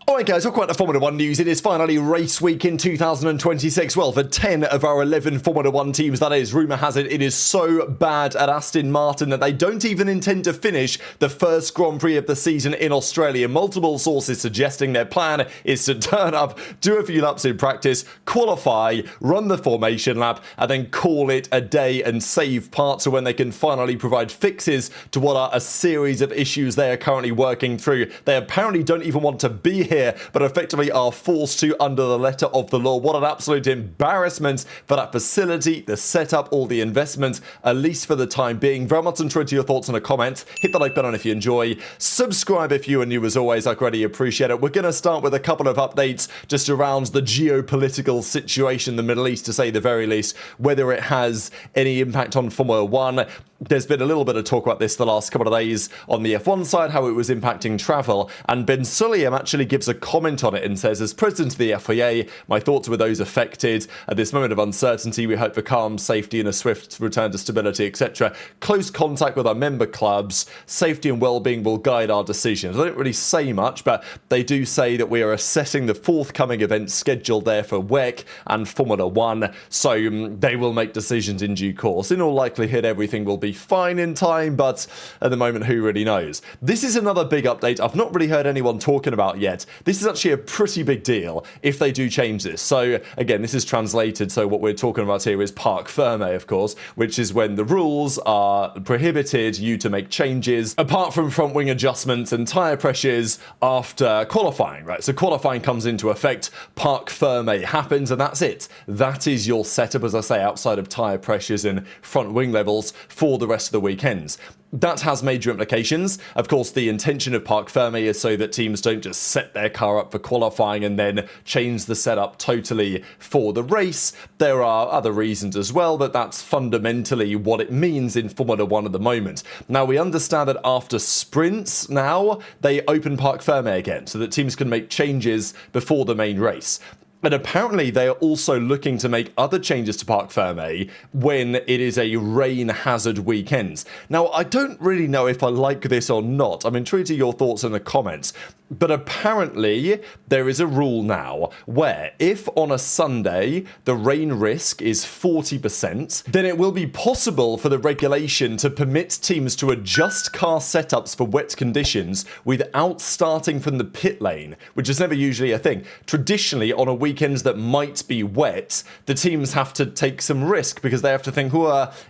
Alright guys, welcome back to Formula 1 news. It is finally race week in 2026. Well, for 10 of our 11 Formula 1 teams, that is, rumour has it is so bad at Aston Martin that they don't even intend to finish the first Grand Prix of the season in Australia. Multiple sources suggesting their plan is to turn up, do a few laps in practice, qualify, run the formation lap, and then call it a day and save parts so when they can finally provide fixes to what are a series of issues they are currently working through. They apparently don't even want to be here, but effectively are forced to under the letter of the law. What an absolute embarrassment for that facility, the setup, all the investment, at least for the time being. Very much enjoyed your thoughts in the comments. Hit the like button if you enjoy. Subscribe if you are new as always. I greatly appreciate it. We're going to start with a couple of updates just around the geopolitical situation in the Middle East, to say the very least, whether it has any impact on Formula 1. There's been a little bit of talk about this the last couple of days on the F1 side, how it was impacting travel, and Ben Sulayem actually gives a comment on it and says, as president of the FIA, my thoughts with those affected. At this moment of uncertainty, we hope for calm, safety and a swift return to stability, etc. Close contact with our member clubs, safety and well-being will guide our decisions. They don't really say much, but they do say that we are assessing the forthcoming events scheduled there for WEC and Formula 1, so they will make decisions in due course. In all likelihood, everything will be fine in time, but at the moment, who really knows? This is another big update I've not really heard anyone talking about yet. This is actually a pretty big deal if they do change this. So again, this is translated, so what we're talking about here is parc ferme, of course, which is when the rules are prohibited you to make changes apart from front wing adjustments and tyre pressures after qualifying, right? So qualifying comes into effect, parc ferme happens, and that's it. That is your setup, as I say, outside of tyre pressures and front wing levels for the rest of the weekends. That has major implications. Of course, the intention of parc ferme is so that teams don't just set their car up for qualifying and then change the setup totally for the race. There are other reasons as well, but that's fundamentally what it means in Formula 1 at the moment. Now, we understand that after sprints now, they open parc ferme again so that teams can make changes before the main race. And apparently they are also looking to make other changes to parc ferme when it is a rain hazard weekend. Now, I don't really know if I like this or not. I'm intrigued to your thoughts in the comments. But apparently there is a rule now where if on a Sunday the rain risk is 40%, then it will be possible for the regulation to permit teams to adjust car setups for wet conditions without starting from the pit lane, which is never usually a thing. Traditionally, on a weekend that might be wet, the teams have to take some risk because they have to think,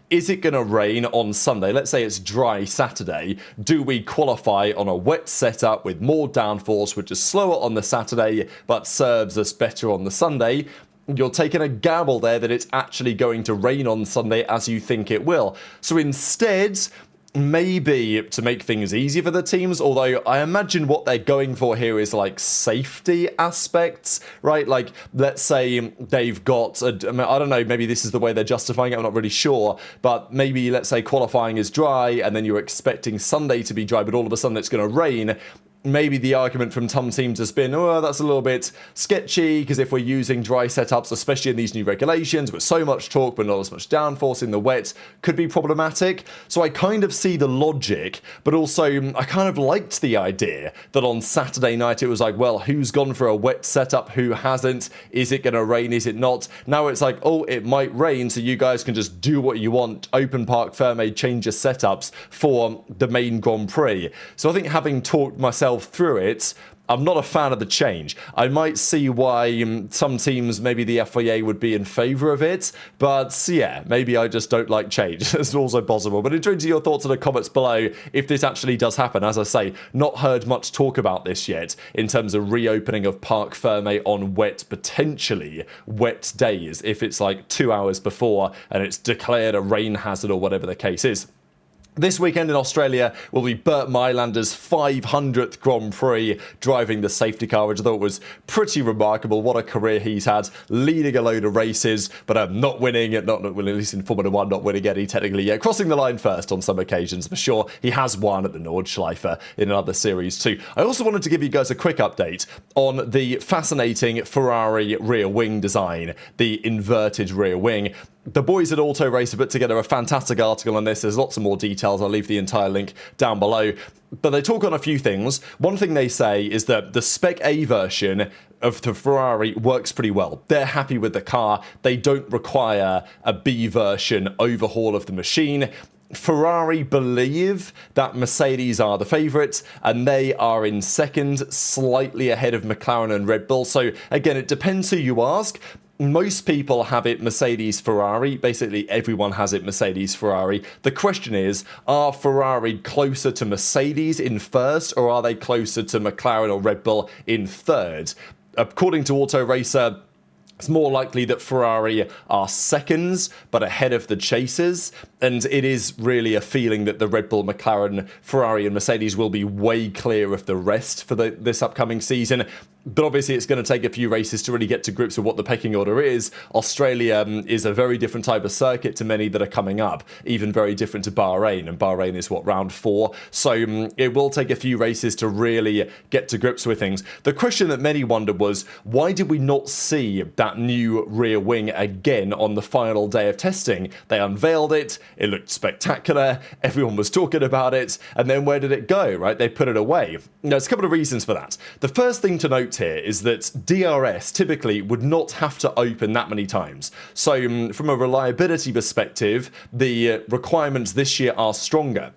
is it going to rain on Sunday? Let's say it's dry Saturday. Do we qualify on a wet setup with more downforce, which is slower on the Saturday but serves us better on the Sunday? You're taking a gamble there that it's actually going to rain on Sunday as you think it will. So instead, maybe to make things easier for the teams, although I imagine what they're going for here is like safety aspects, right? Like, let's say they've got, I don't know, maybe this is the way they're justifying it, I'm not really sure, but maybe let's say qualifying is dry and then you're expecting Sunday to be dry, but all of a sudden it's going to rain. Maybe the argument from some teams has been, that's a little bit sketchy, because if we're using dry setups, especially in these new regulations, with so much torque but not as much downforce in the wet, could be problematic. So I kind of see the logic, but also I kind of liked the idea that on Saturday night it was like, well, who's gone for a wet setup, who hasn't? Is it going to rain, is it not? Now it's like, it might rain, so you guys can just do what you want, open parc ferme, change your setups for the main Grand Prix. So I think, having talked myself through it, I'm not a fan of the change. I might see why some teams, maybe the FIA, would be in favour of it, but yeah, maybe I just don't like change. It's also possible. But intrigued to your thoughts in the comments below if this actually does happen. As I say, not heard much talk about this yet in terms of reopening of parc ferme on wet, potentially wet days, if it's like 2 hours before and it's declared a rain hazard or whatever the case is. This weekend in Australia will be Bert Mylander's 500th Grand Prix driving the safety car, which I thought was pretty remarkable. What a career he's had, leading a load of races, but not winning, not at least in Formula 1, not winning any technically yet. Crossing the line first on some occasions, for sure. He has won at the Nordschleife in another series too. I also wanted to give you guys a quick update on the fascinating Ferrari rear wing design, the inverted rear wing. The boys at Auto Racer put together a fantastic article on this. There's lots of more details. I'll leave the entire link down below. But they talk on a few things. One thing they say is that the Spec A version of the Ferrari works pretty well. They're happy with the car. They don't require a B version overhaul of the machine. Ferrari believe that Mercedes are the favourites, and they are in second, slightly ahead of McLaren and Red Bull. So again, it depends who you ask. Most people have it Mercedes Ferrari. Basically, everyone has it Mercedes Ferrari. The question is, are Ferrari closer to Mercedes in first, or are they closer to McLaren or Red Bull in third? According to Auto Racer, it's more likely that Ferrari are seconds, but ahead of the chasers. And it is really a feeling that the Red Bull, McLaren, Ferrari and Mercedes will be way clear of the rest for this upcoming season. But obviously it's going to take a few races to really get to grips with what the pecking order is. Australia is a very different type of circuit to many that are coming up, even very different to Bahrain. And Bahrain is, round 4. So it will take a few races to really get to grips with things. The question that many wondered was, why did we not see that new rear wing again on the final day of testing? They unveiled it. It looked spectacular. Everyone was talking about it. And then where did it go, right? They put it away. Now, there's a couple of reasons for that. The first thing to note here is that DRS typically would not have to open that many times. So from a reliability perspective, the requirements this year are stronger,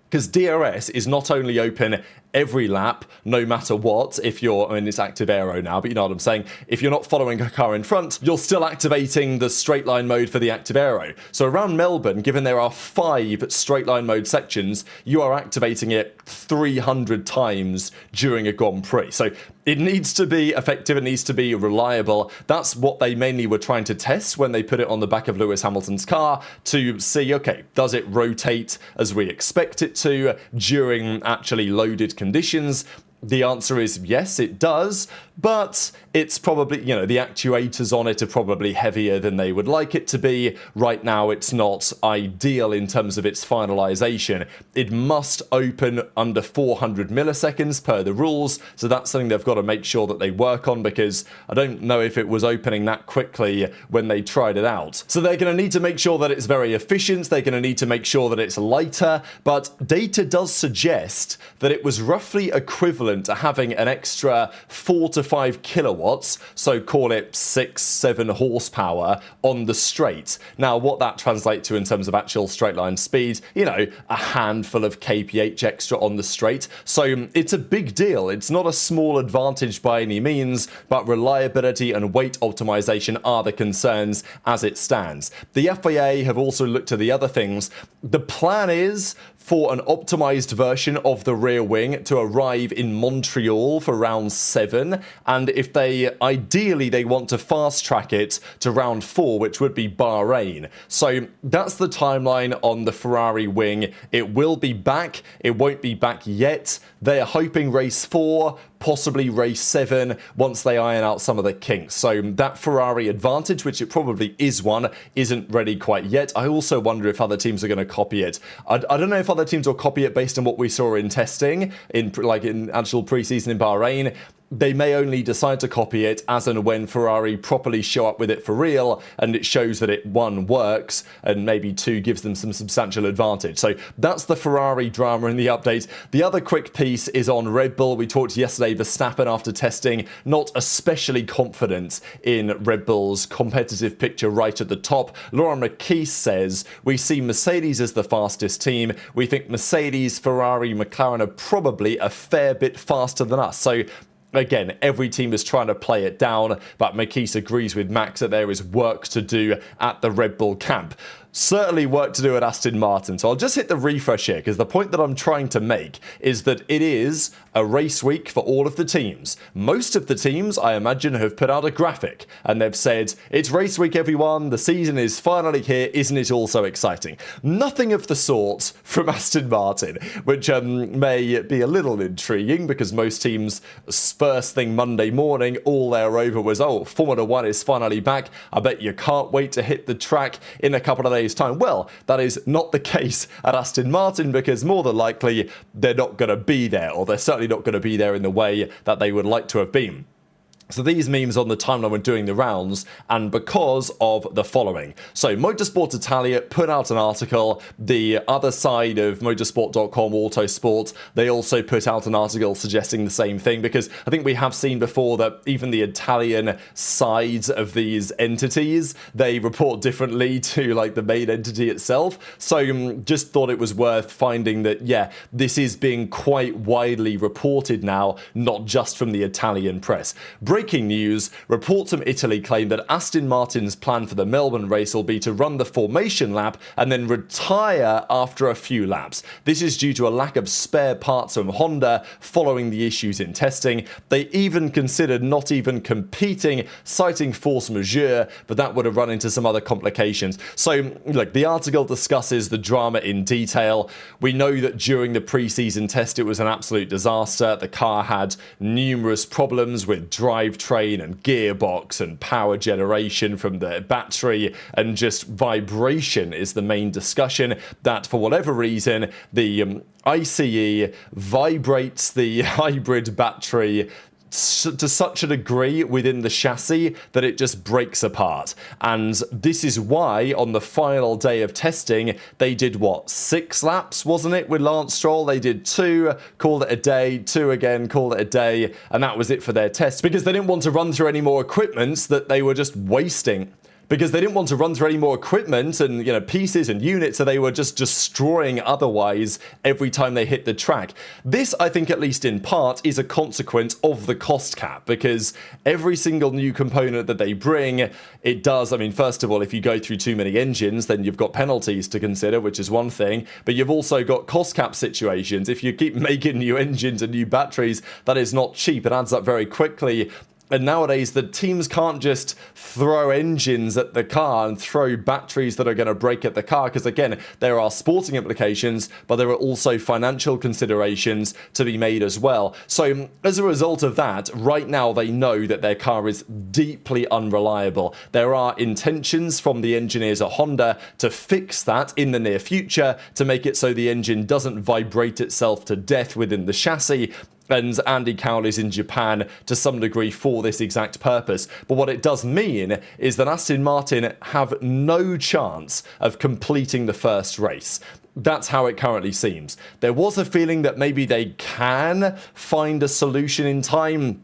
because DRS is not only open every lap, no matter what, if you're, it's active aero now, but you know what I'm saying, if you're not following a car in front, you're still activating the straight line mode for the active aero. So around Melbourne, given there are 5 straight line mode sections, you are activating it 300 times during a Grand Prix. So it needs to be effective, it needs to be reliable. That's what they mainly were trying to test when they put it on the back of Lewis Hamilton's car, to see, okay, does it rotate as we expect it to during actually loaded conditions? The answer is yes, it does, but it's probably, the actuators on it are probably heavier than they would like it to be. Right now, it's not ideal in terms of its finalization. It must open under 400 milliseconds per the rules, so that's something they've got to make sure that they work on, because I don't know if it was opening that quickly when they tried it out. So they're going to need to make sure that it's very efficient, they're going to need to make sure that it's lighter, but data does suggest that it was roughly equivalent to having an extra 4 to 5 kilowatts, so call it 6-7 horsepower on the straight. Now, what that translates to in terms of actual straight line speed, a handful of kph extra on the straight. So it's a big deal. It's not a small advantage by any means, but reliability and weight optimization are the concerns as it stands. The FIA have also looked at the other things. The plan is for an optimized version of the rear wing to arrive in Montreal for round 7, and if ideally they want to fast track it to round 4, which would be Bahrain. So that's the timeline on the Ferrari wing. It will be back, it won't be back yet. They're hoping race 4, possibly race 7, once they iron out some of the kinks. So that Ferrari advantage, which it probably is one, isn't ready quite yet. I also wonder if other teams are going to copy it. I don't know if other teams will copy it based on what we saw in testing, in actual preseason in Bahrain. They may only decide to copy it as and when Ferrari properly show up with it for real, and it shows that it, 1, works, and maybe 2, gives them some substantial advantage. So that's the Ferrari drama in the update. The other quick piece is on Red Bull. We talked yesterday, Verstappen, after testing, not especially confident in Red Bull's competitive picture right at the top. Laurent Marquis says, we see Mercedes as the fastest team. We think Mercedes, Ferrari, McLaren are probably a fair bit faster than us. So again, every team is trying to play it down, but Marquis agrees with Max that there is work to do at the Red Bull camp. Certainly work to do at Aston Martin. So I'll just hit the refresh here, because the point that I'm trying to make is that it is a race week for all of the teams. Most of the teams, I imagine, have put out a graphic and they've said, it's race week, everyone. The season is finally here. Isn't it all so exciting? Nothing of the sort from Aston Martin, which may be a little intriguing, because most teams, first thing Monday morning, all they're over was, oh, Formula 1 is finally back. I bet you can't wait to hit the track in a couple of days' time. Well, that is not the case at Aston Martin, because more than likely they're not going to be there, or they're certainly not going to be there in the way that they would like to have been. So these memes on the timeline were doing the rounds, and because of the following. So Motorsport Italia put out an article. The other side of motorsport.com, Autosport, they also put out an article suggesting the same thing, because I think we have seen before that even the Italian sides of these entities, they report differently to like the main entity itself. So just thought it was worth finding that, yeah, this is being quite widely reported now, not just from the Italian press. Breaking news, reports from Italy claim that Aston Martin's plan for the Melbourne race will be to run the formation lap and then retire after a few laps. This is due to a lack of spare parts from Honda following the issues in testing. They even considered not even competing, citing force majeure, but that would have run into some other complications. So, look, the article discusses the drama in detail. We know that during the pre-season test it was an absolute disaster. The car had numerous problems with drivetrain and gearbox and power generation from the battery, and just vibration is the main discussion. That for whatever reason the ICE vibrates the hybrid battery to such a degree within the chassis that it just breaks apart. And this is why on the final day of testing they did 6 laps, wasn't it, with Lance Stroll? They did 2, called it a day, 2 again, called it a day, and that was it for their test, because they didn't want to run through any more equipment that they were just wasting. Because they didn't want to run through any more equipment and, pieces and units, so they were just destroying otherwise every time they hit the track. This, I think, at least in part, is a consequence of the cost cap, because every single new component that they bring, it does, first of all, if you go through too many engines, then you've got penalties to consider, which is one thing, but you've also got cost cap situations. If you keep making new engines and new batteries, that is not cheap. It adds up very quickly. And nowadays, the teams can't just throw engines at the car and throw batteries that are going to break at the car, because, again, there are sporting implications, but there are also financial considerations to be made as well. So, as a result of that, right now they know that their car is deeply unreliable. There are intentions from the engineers at Honda to fix that in the near future, to make it so the engine doesn't vibrate itself to death within the chassis. And Andy Cowley's in Japan to some degree for this exact purpose. But what it does mean is that Aston Martin have no chance of completing the first race. That's how it currently seems. There was a feeling that maybe they can find a solution in time.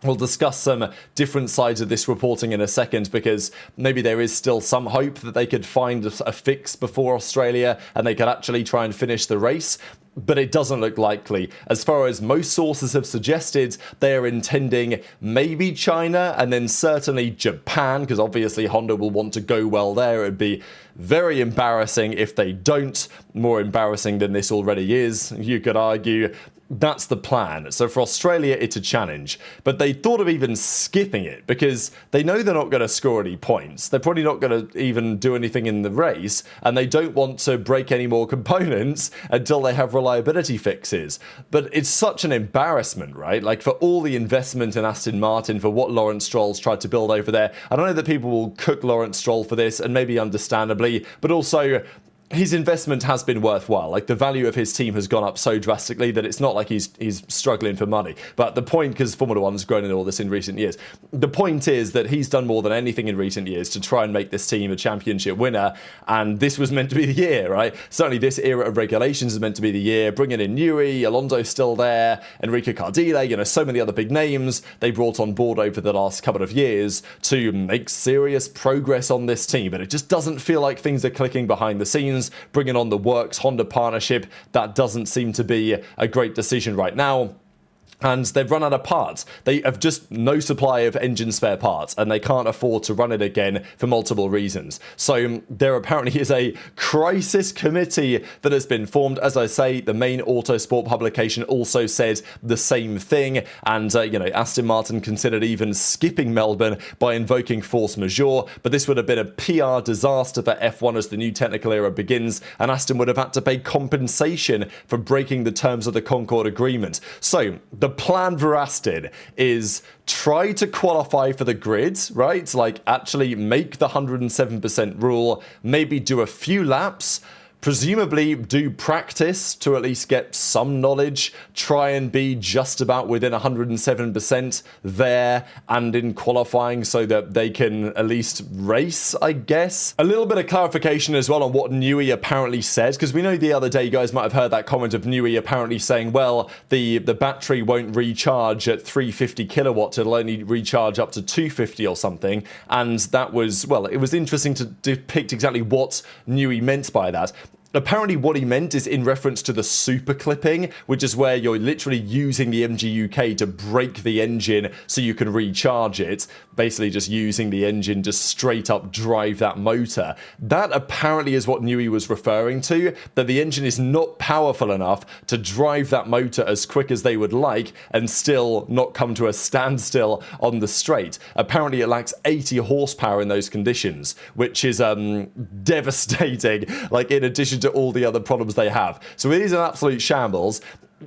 We'll discuss some different sides of this reporting in a second, because maybe there is still some hope that they could find a fix before Australia and they could actually try and finish the race. But it doesn't look likely. As far as most sources have suggested, they are intending maybe China and then certainly Japan, because obviously Honda will want to go well there. It would be very embarrassing if they don't. More embarrassing than this already is, you could argue. That's the plan. So for Australia, it's a challenge. But they thought of even skipping it, because they know they're not going to score any points. They're probably not going to even do anything in the race, and they don't want to break any more components until they have reliability fixes. But it's such an embarrassment, right? Like, for all the investment in Aston Martin, for what Lawrence Stroll's tried to build over there. I don't know that people will cook Lawrence Stroll for this, and maybe understandably, but also his investment has been worthwhile. Like, the value of his team has gone up so drastically that it's not like he's struggling for money. But the point, because Formula One's grown in all this in recent years, the point is that he's done more than anything in recent years to try and make this team a championship winner, and this was meant to be the year, right? Certainly this era of regulations is meant to be the year. Bringing in Newey, Alonso's still there, Enrico Cardile, so many other big names they brought on board over the last couple of years to make serious progress on this team. But it just doesn't feel like things are clicking behind the scenes. Bringing on the Works Honda partnership, that doesn't seem to be a great decision right now. And they've run out of parts. They have just no supply of engine spare parts, and they can't afford to run it again for multiple reasons. So there apparently is a crisis committee that has been formed. As I say, the main Autosport publication also says the same thing. And, Aston Martin considered even skipping Melbourne by invoking force majeure. But this would have been a PR disaster for F1 as the new technical era begins, and Aston would have had to pay compensation for breaking the terms of the Concord Agreement. So the plan for Aston is try to qualify for the grid, right? Like, actually make the 107% rule, maybe do a few laps, presumably do practice to at least get some knowledge, try and be just about within 107% there and in qualifying so that they can at least race, I guess. A little bit of clarification as well on what Newey apparently said, because we know the other day you guys might have heard that comment of Newey apparently saying, well, the battery won't recharge at 350 kilowatts, it'll only recharge up to 250 or something, and that was, well, it was interesting to depict exactly what Newey meant by that. Apparently what he meant is in reference to the super clipping, which is where you're literally using the MGUK to brake the engine so you can recharge it, basically just using the engine to straight up drive that motor. That apparently is what Newey was referring to, that the engine is not powerful enough to drive that motor as quick as they would like and still not come to a standstill on the straight. Apparently it lacks 80 horsepower in those conditions, which is devastating, like in addition to all the other problems they have. So it is an absolute shambles.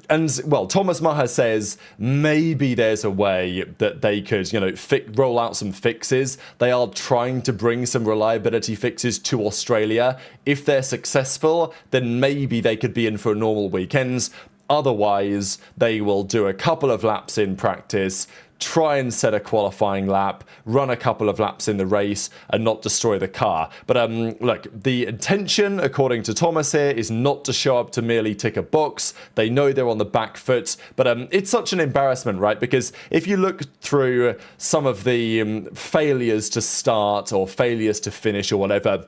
And, well, Thomas Maher says maybe there's a way that they could, you know, roll out some fixes. They are trying to bring some reliability fixes to Australia. If they're successful, then maybe they could be in for a normal weekends. Otherwise, they will do a couple of laps in practice, try and set a qualifying lap, run a couple of laps in the race, and not destroy the car. But look, the intention, according to Thomas here, is not to show up to merely tick a box. They know they're on the back foot, but it's such an embarrassment, right? Because if you look through some of the failures to start or failures to finish or whatever,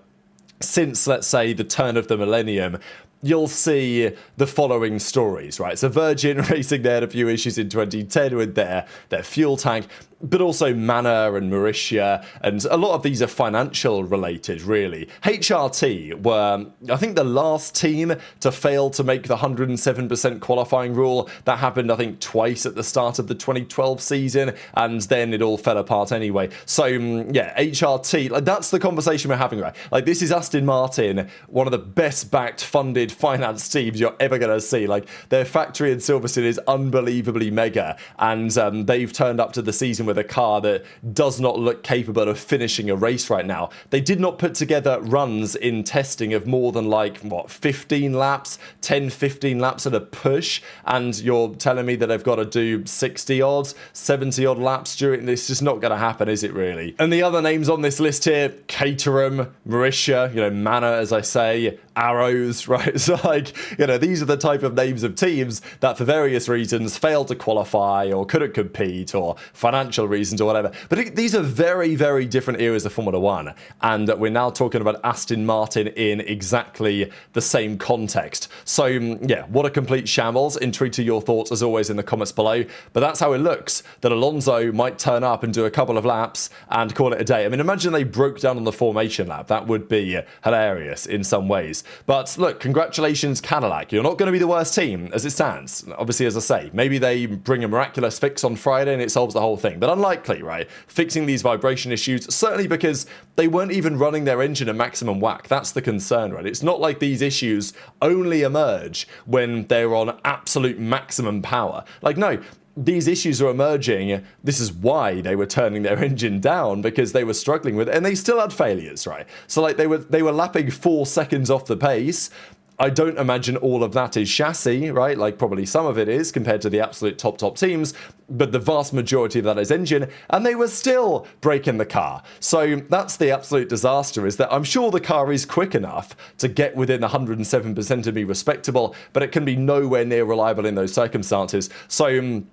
since, let's say, the turn of the millennium, you'll see the following stories, right? So Virgin Racing, they had a few issues in 2010 with their fuel tank, but also Manor and Mauritia, and a lot of these are financial related, really. HRT were, I think, the last team to fail to make the 107% qualifying rule. That happened, I think, twice at the start of the 2012 season, and then it all fell apart anyway. So, yeah, HRT, like, that's the conversation we're having, right? Like, this is Aston Martin, one of the best-backed, funded, finance teams you're ever going to see. Like, their factory in Silverstone is unbelievably mega, and they've turned up to the season with a car that does not look capable of finishing a race right now. They did not put together runs in testing of more than, like, what, 15 laps, 10, 15 laps at a push, and you're telling me that they've got to do 60 odd, 70 odd laps during this. It's just not going to happen, is it really? And the other names on this list here, Caterham, Mauritia, you know, Manor, as I say, Arrows, right? So, like, you know, these are the type of names of teams that for various reasons failed to qualify or couldn't compete or financial reasons or whatever. But these are very, very different eras of Formula One. And we're now talking about Aston Martin in exactly the same context. So, yeah, what a complete shambles. Intrigued to your thoughts, as always, in the comments below. But that's how it looks, that Alonso might turn up and do a couple of laps and call it a day. I mean, imagine they broke down on the formation lap. That would be hilarious in some ways. But look, congratulations, Cadillac. You're not going to be the worst team as it stands. Obviously, as I say, maybe they bring a miraculous fix on Friday and it solves the whole thing. But unlikely, right? Fixing these vibration issues, certainly because they weren't even running their engine at maximum whack. That's the concern, right? It's not like these issues only emerge when they're on absolute maximum power. Like, no. These issues are emerging. This is why they were turning their engine down, because they were struggling with it, and they still had failures, right? So, like, they were lapping 4 seconds off the pace. I don't imagine all of that is chassis, right? Like, probably some of it is compared to the absolute top teams, but the vast majority of that is engine, and they were still breaking the car. So that's the absolute disaster, is that I'm sure the car is quick enough to get within 107% and be respectable, but it can be nowhere near reliable in those circumstances. So,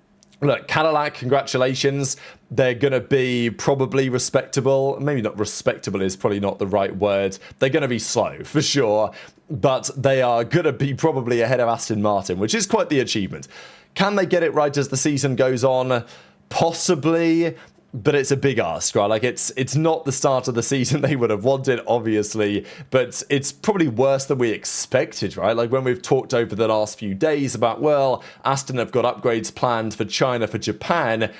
look, Cadillac, congratulations. They're going to be probably respectable. Maybe not respectable is probably not the right word. They're going to be slow, for sure. But they are going to be probably ahead of Aston Martin, which is quite the achievement. Can they get it right as the season goes on? Possibly. But it's a big ask, right? Like, it's not the start of the season they would have wanted, obviously, but it's probably worse than we expected, right? Like, when we've talked over the last few days about, well, Aston have got upgrades planned for China, for Japan,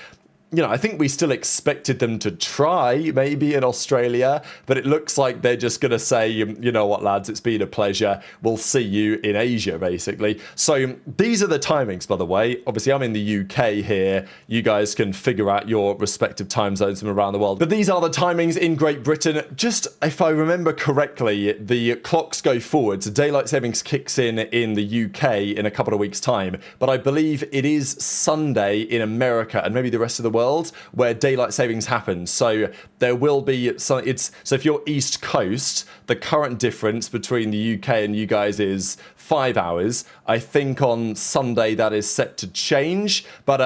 I think we still expected them to try maybe in Australia, but it looks like they're just going to say, you know what, lads, it's been a pleasure. We'll see you in Asia, basically. So these are the timings, by the way. Obviously, I'm in the UK here. You guys can figure out your respective time zones from around the world. But these are the timings in Great Britain. Just if I remember correctly, the clocks go forward. So daylight savings kicks in the UK in a couple of weeks' time. But I believe it is Sunday in America and maybe the rest of the world where daylight savings happens. So there will be so if you're East Coast, the current difference between the UK and you guys is 5 hours. I think on Sunday that is set to change, but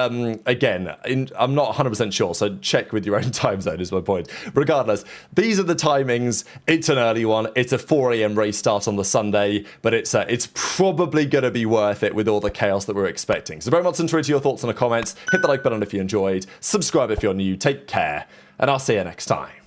again, I'm not 100% sure, so check with your own time zone is my point. Regardless, these are the timings. It's an early one. It's a 4 a.m. race start on the Sunday, but it's probably going to be worth it with all the chaos that we're expecting. So very much interested in your thoughts in the comments. Hit the like button if you enjoyed. Subscribe if you're new. Take care, and I'll see you next time.